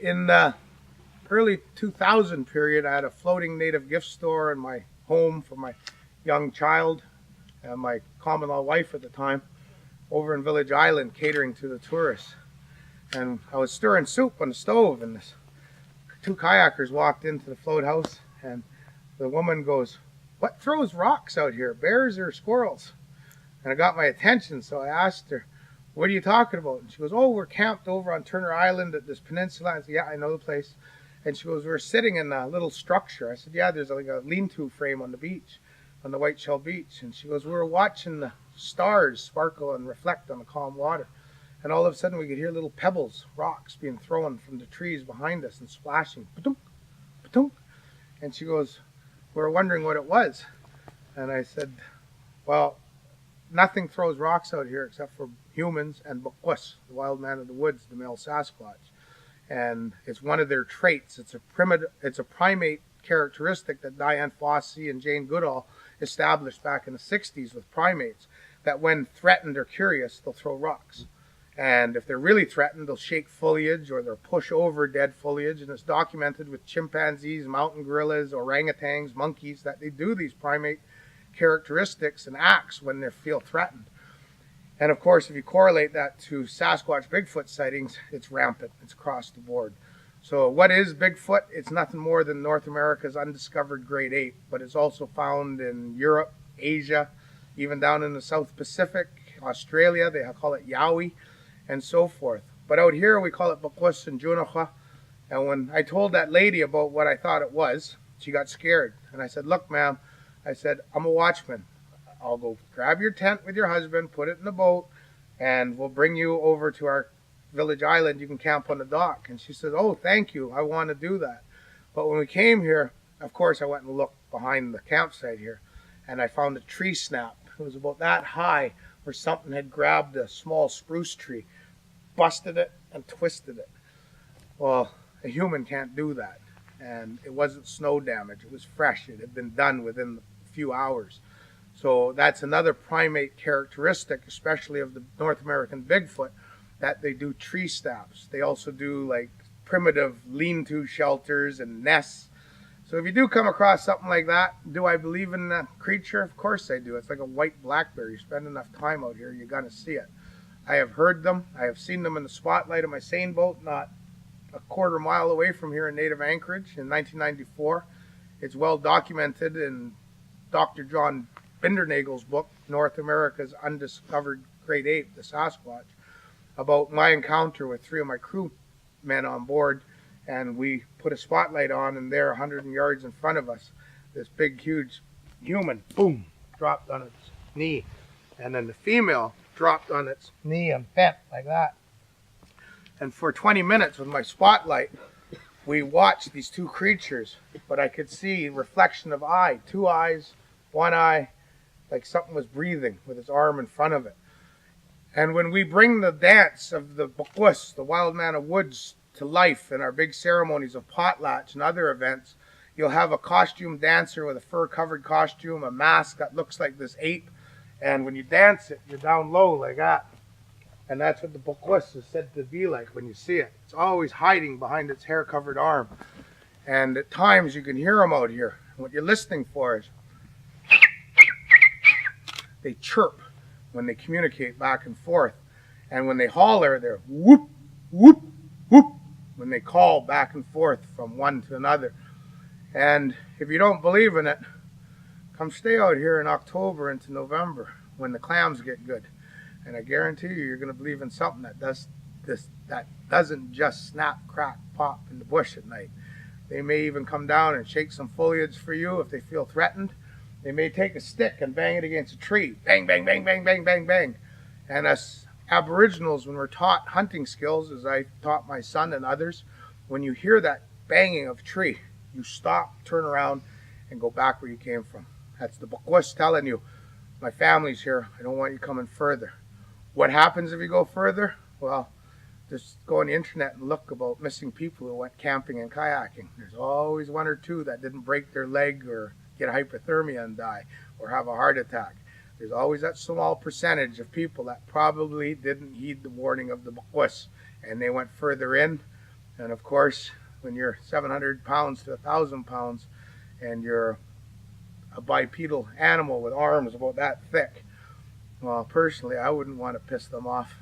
In the early 2000 period, I had a floating native gift store in my home for my young child and my common-law wife at the time over in Village Island, catering to the tourists. And I was stirring soup on the stove, and two kayakers walked into the float house, and the woman goes, "What throws rocks out here, bears or squirrels?" And it got my attention, so I asked her, "What are you talking about?" And she goes, "Oh, we're camped over on Turner Island at this peninsula." I said, "Yeah, I know the place." And she goes, "We're sitting in a little structure." I said, "Yeah, there's like a lean-to frame on the beach, on the White Shell Beach." And she goes, "We were watching the stars sparkle and reflect on the calm water. And all of a sudden we could hear little pebbles, rocks being thrown from the trees behind us and splashing. Ba-dunk, ba-dunk." And she goes, "We were wondering what it was." And I said, "Well, nothing throws rocks out here except for humans and Bukwus, the wild man of the woods, the male Sasquatch. And it's one of their traits. It's a primate characteristic that Diane Fossey and Jane Goodall established back in the 60s with primates, that when threatened or curious, they'll throw rocks. And if they're really threatened, they'll shake foliage or they'll push over dead foliage. And it's documented with chimpanzees, mountain gorillas, orangutans, monkeys, that they do these primate characteristics and acts when they feel threatened. And of course, if you correlate that to Sasquatch Bigfoot sightings, it's rampant. It's across the board. So what is Bigfoot? It's nothing more than North America's undiscovered great ape, but it's also found in Europe, Asia, even down in the South Pacific, Australia, they call it Yowie, and so forth. But out here, we call it Bukwus and Junacha. And when I told that lady about what I thought it was, she got scared. And I said, "Look, ma'am," I said, "I'm a watchman. I'll go grab your tent with your husband, put it in the boat, and we'll bring you over to our Village Island. You can camp on the dock." And she said, "Oh, thank you. I want to do that." But when we came here, of course, I went and looked behind the campsite here, and I found a tree snap. It was about that high, where something had grabbed a small spruce tree, busted it, and twisted it. Well, a human can't do that. And it wasn't snow damage. It was fresh. It had been done within a few hours. So that's another primate characteristic, especially of the North American Bigfoot, that they do tree snaps. They also do like primitive lean-to shelters and nests. So if you do come across something like that, do I believe in that creature? Of course I do. It's like a white black bear. You spend enough time out here, you're going to see it. I have heard them. I have seen them in the spotlight of my seine boat, not a quarter mile away from here in native Anchorage in 1994. It's well documented in Dr. John Bindernagel's book, North America's Undiscovered Great Ape, the Sasquatch, about my encounter with three of my crew men on board. And we put a spotlight on, and there, 100 yards in front of us, this big, huge human, boom, dropped on its knee. And then the female dropped on its knee and bent like that. And for 20 minutes with my spotlight, we watched these two creatures, but I could see reflection of eye, two eyes, one eye, like something was breathing with its arm in front of it. And when we bring the dance of the Bukwus, the wild man of woods, to life in our big ceremonies of potlatch and other events, you'll have a costume dancer with a fur-covered costume, a mask that looks like this ape, and when you dance it, you're down low like that. And that's what the Bukwus is said to be like when you see it. It's always hiding behind its hair-covered arm. And at times you can hear them out here. What you're listening for is they chirp when they communicate back and forth. And when they holler, they're whoop, whoop, whoop, when they call back and forth from one to another. And if you don't believe in it, come stay out here in October into November when the clams get good. And I guarantee you, you're going to believe in something that doesn't just snap, crack, pop in the bush at night. They may even come down and shake some foliage for you if they feel threatened. They may take a stick and bang it against a tree. Bang, bang, bang, bang, bang, bang, bang. And us Aboriginals, when we're taught hunting skills, as I taught my son and others, when you hear that banging of a tree, you stop, turn around, and go back where you came from. That's the Bukwus telling you, my family's here, I don't want you coming further. What happens if you go further? Well, just go on the internet and look about missing people who went camping and kayaking. There's always one or two that didn't break their leg or get hypothermia and die or have a heart attack. There's always that small percentage of people that probably didn't heed the warning of the Bukwus and they went further in And of course, when you're 700 pounds to 1,000 pounds and you're a bipedal animal with arms about that thick, well, personally, I wouldn't want to piss them off.